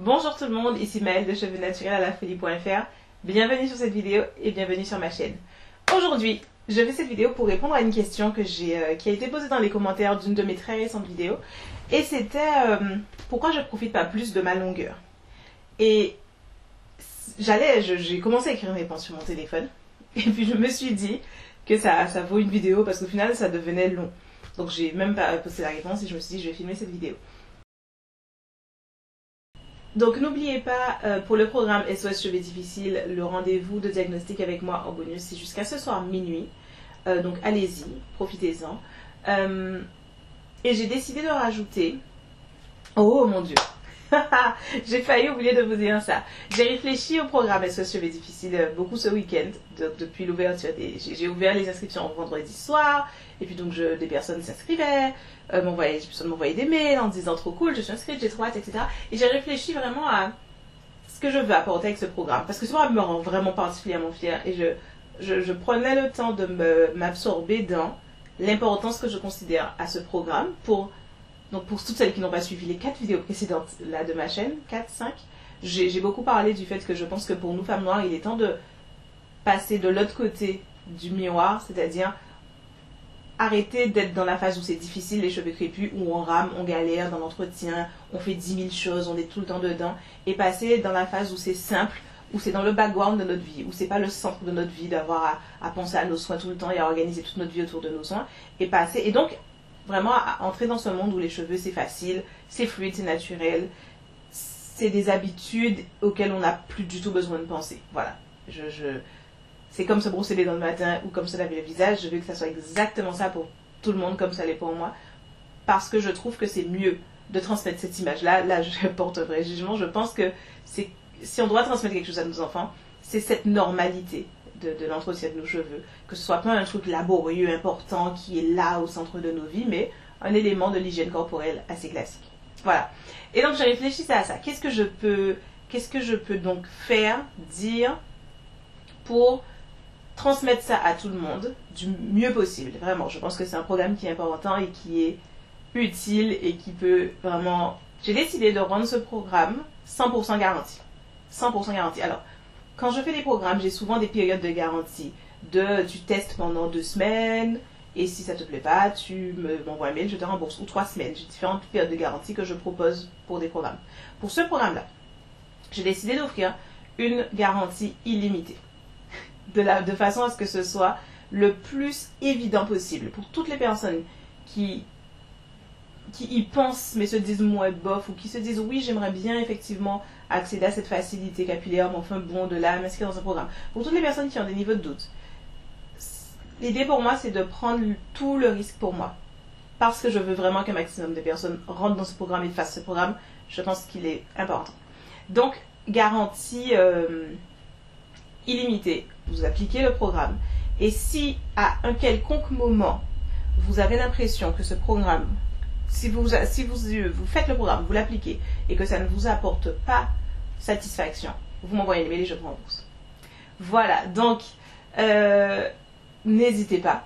Bonjour tout le monde, ici Maëlle de cheveux naturels à lafolie.fr. Bienvenue sur cette vidéo et bienvenue sur ma chaîne. Aujourd'hui, je fais cette vidéo pour répondre à une question que qui a été posée dans les commentaires d'une de mes très récentes vidéos. Et c'était pourquoi je ne profite pas plus de ma longueur. Et j'ai commencé à écrire une réponse sur mon téléphone. Et puis je me suis dit que ça vaut une vidéo parce qu'au final ça devenait long. Donc j'ai même pas posté la réponse et je me suis dit je vais filmer cette vidéo. Donc n'oubliez pas, pour le programme SOS Cheveux Difficiles, le rendez-vous de diagnostic avec moi en bonus, c'est jusqu'à ce soir minuit. Donc allez-y, profitez-en. Et j'ai décidé de rajouter... Oh mon Dieu. J'ai failli oublier de vous dire ça. J'ai réfléchi au programme SOS Cheveux Difficiles beaucoup ce week-end, depuis l'ouverture j'ai ouvert les inscriptions vendredi soir, et puis donc des personnes s'inscrivaient, m'envoyaient des mails en disant trop cool, je suis inscrite, j'ai trop hâte, etc. Et j'ai réfléchi vraiment à ce que je veux apporter avec ce programme, parce que ce programme me rend vraiment particulièrement fière, et je prenais le temps de m'absorber dans l'importance que je considère à ce programme donc pour toutes celles qui n'ont pas suivi les 4 vidéos précédentes là, de ma chaîne, 4, 5, j'ai beaucoup parlé du fait que je pense que pour nous femmes noires, il est temps de passer de l'autre côté du miroir, c'est-à-dire arrêter d'être dans la phase où c'est difficile, les cheveux crépus, où on rame, on galère dans l'entretien, on fait 10 000 choses, on est tout le temps dedans, et passer dans la phase où c'est simple, où c'est dans le background de notre vie, où c'est pas le centre de notre vie d'avoir à penser à nos soins tout le temps et à organiser toute notre vie autour de nos soins, et donc vraiment à entrer dans ce monde où les cheveux c'est facile, c'est fluide, c'est naturel, c'est des habitudes auxquelles on n'a plus du tout besoin de penser. Voilà, c'est comme se brosser les dents le matin ou comme se laver le visage, je veux que ça soit exactement ça pour tout le monde comme ça l'est pour moi, parce que je trouve que c'est mieux de transmettre cette image-là. Là je porte un vrai jugement, je pense que si on doit transmettre quelque chose à nos enfants, c'est cette normalité de l'entretien de nos cheveux, que ce soit pas un truc laborieux, important, qui est là au centre de nos vies, mais un élément de l'hygiène corporelle assez classique. Voilà. Et donc je réfléchissais à ça. Qu'est-ce que je peux donc faire, dire, pour transmettre ça à tout le monde du mieux possible. Vraiment, je pense que c'est un programme qui est important et qui est utile et qui peut vraiment... J'ai décidé de rendre ce programme 100% garanti. 100% garanti. Alors, quand je fais des programmes, j'ai souvent des périodes de garantie. Tu testes pendant 2 semaines, et si ça te plaît pas, tu m'envoies un mail, je te rembourse. Ou 3 semaines. J'ai différentes périodes de garantie que je propose pour des programmes. Pour ce programme-là, j'ai décidé d'offrir une garantie illimitée. De façon à ce que ce soit le plus évident possible. Pour toutes les personnes qui y pensent mais se disent moins bof, ou qui se disent oui j'aimerais bien effectivement accéder à cette facilité capillaire, mais enfin bon, de là m'inscrire dans un programme. Pour toutes les personnes qui ont des niveaux de doute, l'idée pour moi c'est de prendre tout le risque pour moi, parce que je veux vraiment qu'un maximum de personnes rentrent dans ce programme et fassent ce programme. Je pense qu'il est important. Donc garantie illimitée, vous appliquez le programme, et si à un quelconque moment vous avez l'impression que ce programme, si vous faites le programme, vous l'appliquez et que ça ne vous apporte pas satisfaction, vous m'envoyez un mail et je vous rembourse. Voilà, donc n'hésitez pas.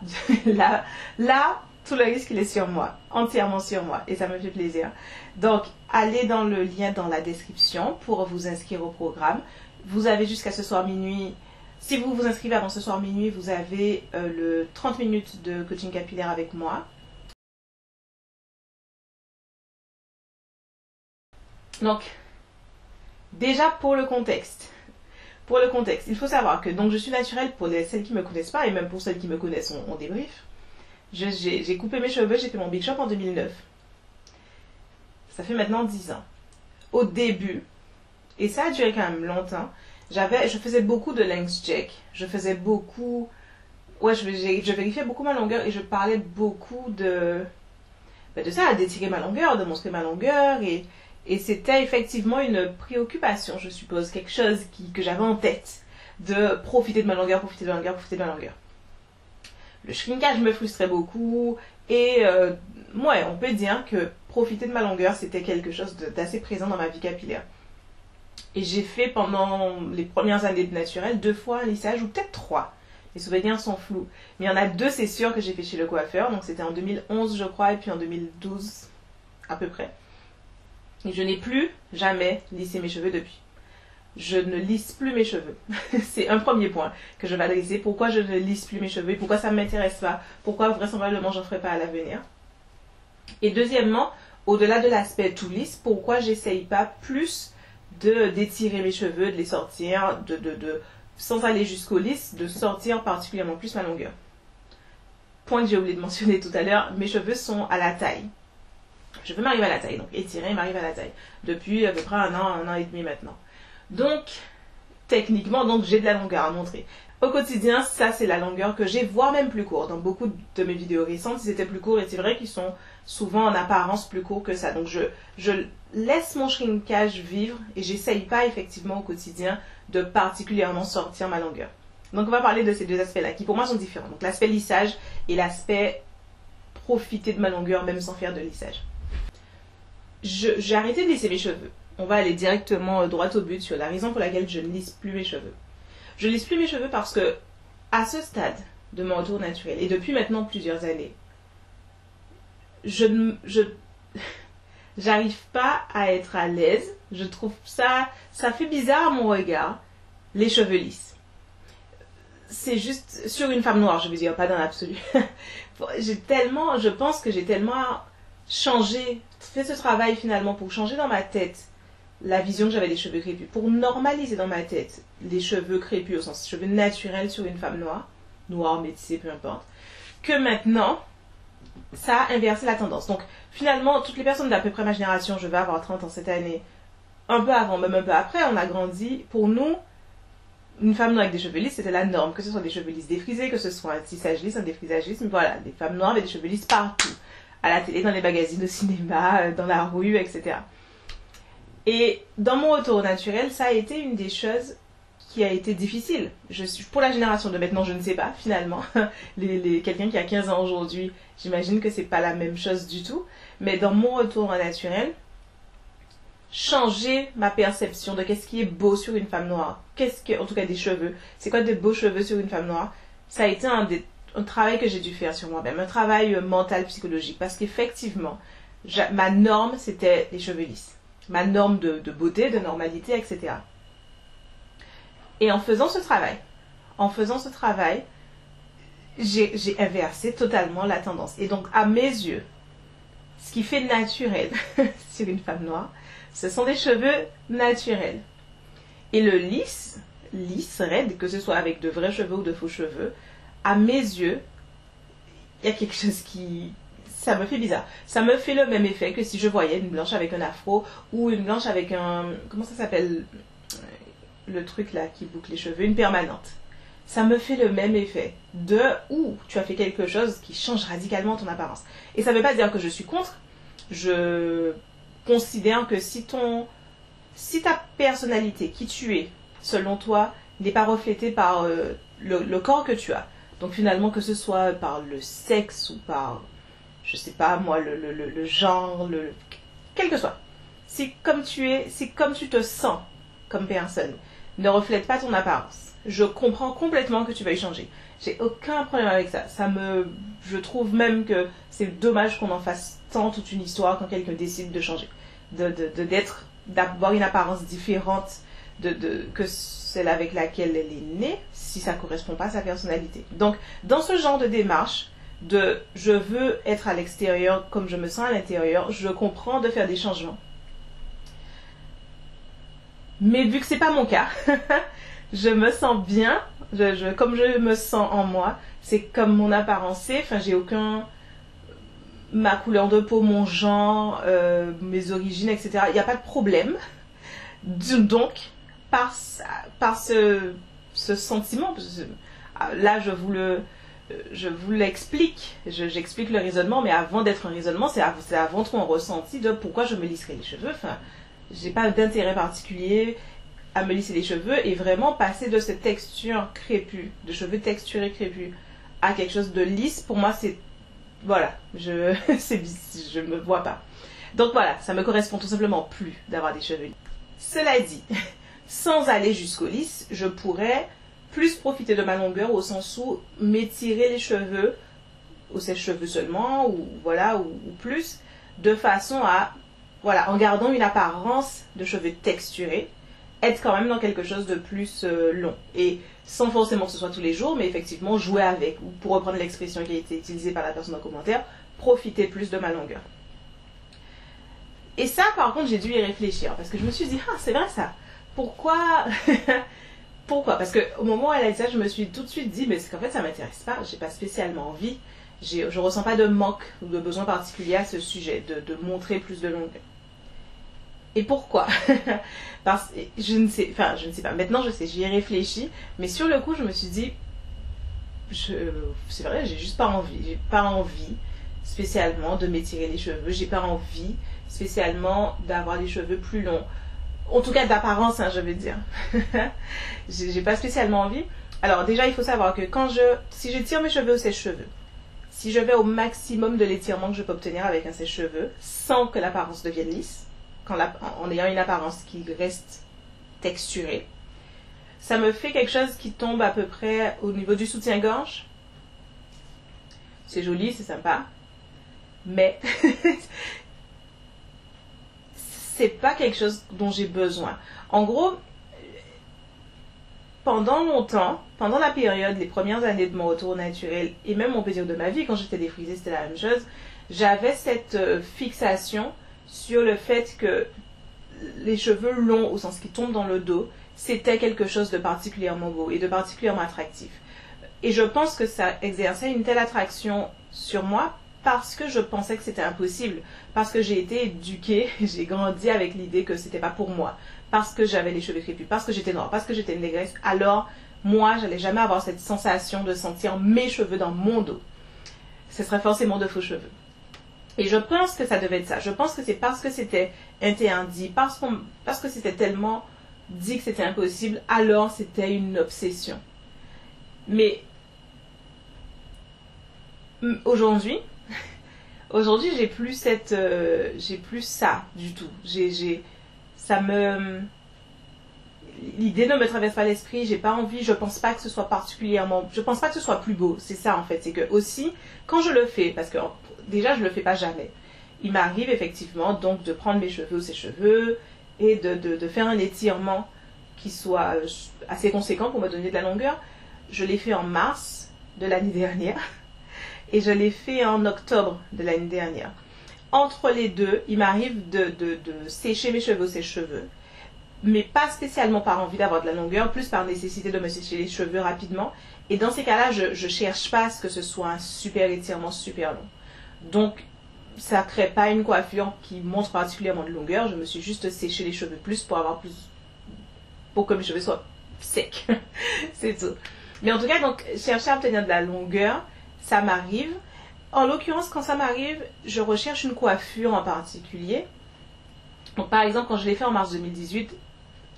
là, tout le risque il est sur moi, entièrement sur moi, et ça me fait plaisir. Donc allez dans le lien dans la description pour vous inscrire au programme. Vous avez jusqu'à ce soir minuit. Si vous vous inscrivez avant ce soir minuit, vous avez le 30 minutes de coaching capillaire avec moi. Donc, déjà pour le contexte, il faut savoir que donc je suis naturelle pour celles qui ne me connaissent pas, et même pour celles qui me connaissent, on débrief. J'ai coupé mes cheveux, j'ai fait mon Big Shop en 2009. Ça fait maintenant 10 ans. Au début, et ça a duré quand même longtemps, je faisais beaucoup de length check, je vérifiais beaucoup ma longueur, et je parlais beaucoup de ça, d'étirer ma longueur, de montrer ma longueur, et c'était effectivement une préoccupation, je suppose, quelque chose que j'avais en tête, de profiter de ma longueur, profiter de ma longueur, profiter de ma longueur. Le shrinkage me frustrait beaucoup, et on peut dire que profiter de ma longueur, c'était quelque chose d'assez présent dans ma vie capillaire. Et j'ai fait pendant les premières années de naturel 2 fois un lissage, ou peut-être 3. Les souvenirs sont flous. Mais il y en a 2, c'est sûr, que j'ai fait chez le coiffeur. Donc c'était en 2011, je crois, et puis en 2012, à peu près. Et je n'ai plus jamais lissé mes cheveux depuis. Je ne lisse plus mes cheveux. C'est un premier point que je vais adresser. Pourquoi je ne lisse plus mes cheveux et pourquoi ça ne m'intéresse pas. Pourquoi vraisemblablement je n'en ferai pas à l'avenir. Et deuxièmement, au-delà de l'aspect tout lisse, pourquoi j'essaye pas plus d'étirer mes cheveux, de les sortir, sans aller jusqu'au lisse, de sortir particulièrement plus ma longueur. Point que j'ai oublié de mentionner tout à l'heure, mes cheveux sont à la taille. Je veux m'arriver à la taille, donc étirer m'arrive à la taille. Depuis à peu près un an et demi maintenant. Donc, techniquement, donc j'ai de la longueur à montrer. Au quotidien, ça c'est la longueur que j'ai, voire même plus court. Dans beaucoup de mes vidéos récentes, ils étaient plus courts et c'est vrai qu'ils sont souvent en apparence plus courts que ça. Donc je laisse mon shrinkage vivre et j'essaye pas effectivement au quotidien de particulièrement sortir ma longueur. Donc on va parler de ces deux aspects-là qui pour moi sont différents. Donc l'aspect lissage et l'aspect profiter de ma longueur même sans faire de lissage. J'ai arrêté de lisser mes cheveux. On va aller directement droit au but sur la raison pour laquelle je ne lisse plus mes cheveux. Je lisse plus mes cheveux parce que, à ce stade de mon retour naturel, et depuis maintenant plusieurs années, j'arrive pas à être à l'aise. Je trouve ça fait bizarre à mon regard, les cheveux lisses. C'est juste sur une femme noire, je veux dire, pas dans l'absolu. Je pense que j'ai tellement changé, fait ce travail finalement pour changer dans ma tête la vision que j'avais des cheveux crépus, pour normaliser dans ma tête les cheveux crépus au sens cheveux naturels sur une femme noire, métissée, peu importe, que maintenant, ça a inversé la tendance. Donc finalement, toutes les personnes d'à peu près ma génération, je vais avoir 30 ans cette année, un peu avant, même un peu après, on a grandi, pour nous, une femme noire avec des cheveux lisses, c'était la norme, que ce soit des cheveux lisses défrisés, que ce soit un tissage lisse, un défrisage lisse, mais voilà, des femmes noires avec des cheveux lisses partout, à la télé, dans les magazines, au cinéma, dans la rue, etc. Et dans mon retour au naturel, ça a été une des choses qui a été difficile. Pour la génération de maintenant, je ne sais pas, finalement. Quelqu'un qui a 15 ans aujourd'hui, j'imagine que c'est pas la même chose du tout. Mais dans mon retour au naturel, changer ma perception de qu'est-ce qui est beau sur une femme noire, en tout cas des cheveux, c'est quoi de beaux cheveux sur une femme noire, ça a été un travail que j'ai dû faire sur moi-même, un travail mental, psychologique, parce qu'effectivement, ma norme, c'était les cheveux lisses. Ma norme de beauté, de normalité, etc. Et en faisant ce travail, j'ai inversé totalement la tendance. Et donc, à mes yeux, ce qui fait naturel sur une femme noire, ce sont des cheveux naturels. Et le lisse, raide, que ce soit avec de vrais cheveux ou de faux cheveux, à mes yeux, il y a quelque chose ça me fait bizarre. Ça me fait le même effet que si je voyais une blanche avec un afro ou une blanche avec comment ça s'appelle le truc là qui boucle les cheveux, une permanente. Ça me fait le même effet tu as fait quelque chose qui change radicalement ton apparence. Et ça ne veut pas dire que je suis contre. Je considère que si ta personnalité, qui tu es, selon toi, n'est pas reflétée par le corps que tu as, donc finalement que ce soit par le sexe ou par je sais pas moi, le genre, quel que soit. Si comme tu te sens comme personne, ne reflète pas ton apparence. Je comprends complètement que tu veuilles changer. J'ai aucun problème avec ça. Je trouve même que c'est dommage qu'on en fasse tant toute une histoire quand quelqu'un décide de changer. D'avoir une apparence différente que celle avec laquelle elle est née, si ça correspond pas à sa personnalité. Donc, dans ce genre de démarche, je veux être à l'extérieur comme je me sens à l'intérieur, je comprends de faire des changements. Mais vu que c'est pas mon cas, je me sens bien, comme je me sens en moi, c'est comme mon apparence, j'ai ma couleur de peau, mon genre, mes origines, etc. Il n'y a pas de problème. Donc, par ce sentiment, là je vous l'explique, j'explique le raisonnement, mais avant d'être un raisonnement, c'est avant tout un ressenti de pourquoi je me lisserais les cheveux. Enfin, j'ai pas d'intérêt particulier à me lisser les cheveux et vraiment passer de cette texture crépue, de cheveux texturés crépus, à quelque chose de lisse, pour moi c'est, voilà, je me vois pas. Donc voilà, ça me correspond tout simplement plus d'avoir des cheveux lisses. Cela dit, sans aller jusqu'au lisse, je pourrais plus profiter de ma longueur au sens où m'étirer les cheveux, ou sèche-cheveux seulement, ou voilà, ou plus, de façon à voilà, en gardant une apparence de cheveux texturés, être quand même dans quelque chose de plus long. Et sans forcément que ce soit tous les jours, mais effectivement jouer avec, ou pour reprendre l'expression qui a été utilisée par la personne en commentaire, profiter plus de ma longueur. Et ça, par contre, j'ai dû y réfléchir, parce que je me suis dit, ah, c'est vrai ça. Pourquoi Pourquoi? Parce qu'au moment où elle a dit ça, je me suis tout de suite dit, mais c'est qu'en fait, ça m'intéresse pas, j'ai pas spécialement envie, je ressens pas de manque ou de besoin particulier à ce sujet, de montrer plus de longueur. Et pourquoi? Parce que je ne sais pas. Maintenant, je sais, j'y ai réfléchi, mais sur le coup, je me suis dit, c'est vrai, j'ai juste pas envie. J'ai pas envie spécialement de m'étirer les cheveux. J'ai pas envie spécialement d'avoir les cheveux plus longs. En tout cas, d'apparence, hein, je veux dire. J'ai pas spécialement envie. Alors déjà, il faut savoir que si je tire mes cheveux au sèche-cheveux, si je vais au maximum de l'étirement que je peux obtenir avec un sèche-cheveux, sans que l'apparence devienne lisse, en ayant une apparence qui reste texturée, ça me fait quelque chose qui tombe à peu près au niveau du soutien-gorge. C'est joli, c'est sympa, mais c'est pas quelque chose dont j'ai besoin. En gros, pendant longtemps, pendant la période, les premières années de mon retour naturel, et même on peut dire de ma vie, quand j'étais défrisée, c'était la même chose, j'avais cette fixation sur le fait que les cheveux longs, au sens qui tombent dans le dos, c'était quelque chose de particulièrement beau et de particulièrement attractif. Et je pense que ça exerçait une telle attraction sur moi parce que je pensais que c'était impossible, parce que j'ai été éduquée, j'ai grandi avec l'idée que c'était pas pour moi, parce que j'avais les cheveux crépus, parce que j'étais noire, parce que j'étais une négresse, alors moi, j'allais jamais avoir cette sensation de sentir mes cheveux dans mon dos. Ce serait forcément de faux cheveux. Et je pense que ça devait être ça. Je pense que c'est parce que c'était interdit, parce que c'était tellement dit que c'était impossible, alors c'était une obsession. Mais aujourd'hui, j'ai plus ça du tout. L'idée ne me traverse pas l'esprit, j'ai pas envie, je pense pas que ce soit je pense pas que ce soit plus beau. C'est ça en fait, c'est que aussi, quand je le fais, parce que déjà je le fais pas jamais, il m'arrive effectivement donc de prendre mes cheveux ou ses cheveux et de faire un étirement qui soit assez conséquent pour me donner de la longueur. Je l'ai fait en mars de l'année dernière et je l'ai fait en octobre de l'année dernière. Entre les deux, il m'arrive de sécher mes cheveux ou ses cheveux, mais pas spécialement par envie d'avoir de la longueur, plus par nécessité de me sécher les cheveux rapidement. Et dans ces cas-là, je cherche pas à ce que ce soit un super étirement super long. Donc, ça ne crée pas une coiffure qui montre particulièrement de longueur. Je me suis juste séché les cheveux plus pour que mes cheveux soient secs. C'est tout. Mais en tout cas, donc, chercher à obtenir de la longueur, ça m'arrive. En l'occurrence, quand ça m'arrive, je recherche une coiffure en particulier. Donc, par exemple, quand je l'ai fait en mars 2018,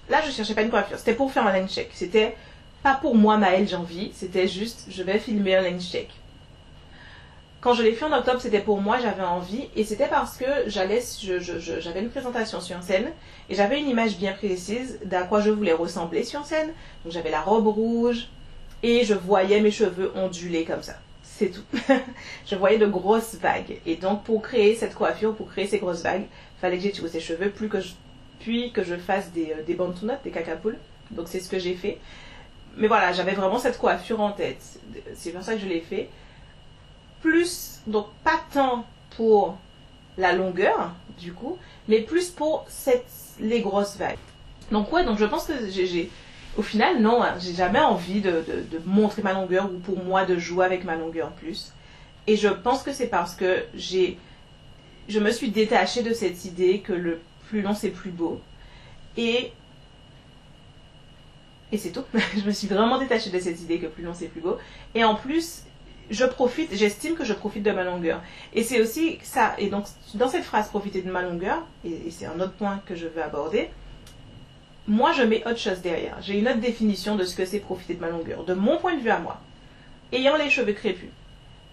là, je ne cherchais pas une coiffure. C'était pour faire un line check. C'était pas pour moi, Maëlle, j'ai envie. C'était juste, je vais filmer un line check. Quand je l'ai fait en octobre, c'était pour moi, j'avais envie. Et c'était parce que j'avais une présentation sur scène. Et j'avais une image bien précise d'à quoi je voulais ressembler sur scène. Donc, j'avais la robe rouge. Et je voyais mes cheveux onduler comme ça. C'est tout. Je voyais de grosses vagues. Et donc, pour créer cette coiffure, pour créer ces grosses vagues, il fallait que j'étire ses cheveux, puis que je fasse des bantunotes, des cacapoules. Donc, c'est ce que j'ai fait. Mais voilà, j'avais vraiment cette coiffure en tête. C'est pour ça que je l'ai fait. Plus, donc pas tant pour la longueur, du coup, mais plus pour les grosses vagues. Donc, ouais, donc je pense que au final, non, hein, j'ai jamais envie de montrer ma longueur ou pour moi de jouer avec ma longueur plus. Et je pense que c'est parce que je me suis détachée de cette idée que le plus long c'est plus beau. Et c'est tout. Je me suis vraiment détachée de cette idée que plus long c'est plus beau. Et en plus, j'estime que je profite de ma longueur. Et c'est aussi ça. Et donc, dans cette phrase profiter de ma longueur, et c'est un autre point que je veux aborder, moi, je mets autre chose derrière. J'ai une autre définition de ce que c'est profiter de ma longueur. De mon point de vue à moi, ayant les cheveux crépus,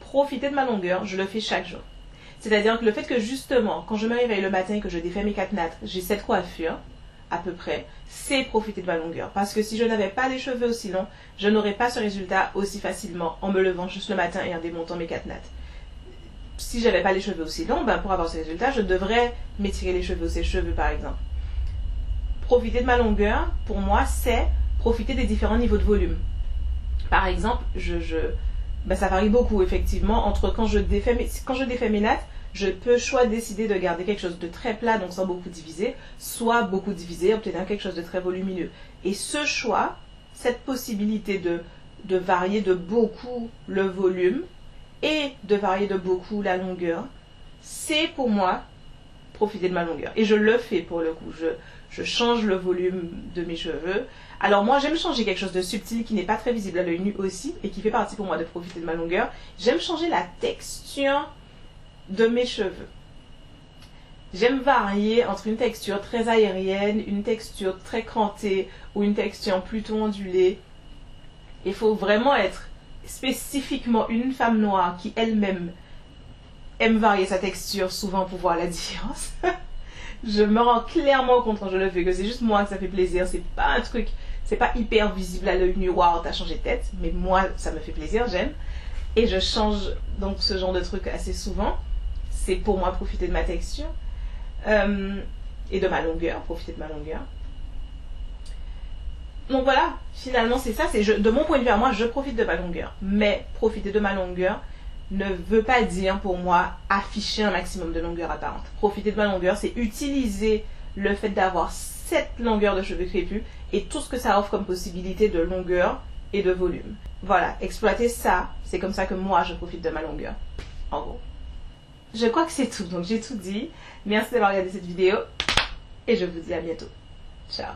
profiter de ma longueur, je le fais chaque jour. C'est-à-dire que le fait que justement, quand je me réveille le matin et que je défais mes quatre nattes, j'ai cette coiffure, à peu près, c'est profiter de ma longueur. Parce que si je n'avais pas les cheveux aussi longs, je n'aurais pas ce résultat aussi facilement en me levant juste le matin et en démontant mes quatre nattes. si j'avais pas les cheveux aussi longs, ben, pour avoir ce résultat, je devrais m'étirer les cheveux, ses cheveux par exemple. Profiter de ma longueur, pour moi, c'est profiter des différents niveaux de volume. Par exemple, ben, ça varie beaucoup effectivement entre quand je défais mes nattes, je peux choisir décider de garder quelque chose de très plat, donc sans beaucoup diviser, soit beaucoup diviser, obtenir quelque chose de très volumineux. Et ce choix, cette possibilité de varier de beaucoup le volume et de varier de beaucoup la longueur, c'est pour moi profiter de ma longueur. Et je le fais pour le coup. Je change le volume de mes cheveux. Alors moi, j'aime changer quelque chose de subtil qui n'est pas très visible à l'œil nu aussi et qui fait partie pour moi de profiter de ma longueur. J'aime changer la texture de mes cheveux. J'aime varier entre une texture très aérienne, une texture très crantée ou une texture plutôt ondulée. Il faut vraiment être spécifiquement une femme noire qui elle-même aime varier sa texture souvent pour voir la différence. Je me rends clairement compte quand je le fais que c'est juste moi que ça fait plaisir. C'est pas un truc, c'est pas hyper visible à l'œil nu. Waouh, t'as changé de tête. Mais moi, ça me fait plaisir, j'aime. Et je change donc ce genre de truc assez souvent. C'est pour moi profiter de ma texture et de ma longueur, profiter de ma longueur. Donc voilà, finalement c'est ça, de mon point de vue à moi, je profite de ma longueur. Mais profiter de ma longueur ne veut pas dire pour moi afficher un maximum de longueur apparente. Profiter de ma longueur, c'est utiliser le fait d'avoir cette longueur de cheveux crépus et tout ce que ça offre comme possibilité de longueur et de volume. Voilà, exploiter ça, c'est comme ça que moi je profite de ma longueur, en gros. Je crois que c'est tout, donc j'ai tout dit. Merci d'avoir regardé cette vidéo et je vous dis à bientôt. Ciao.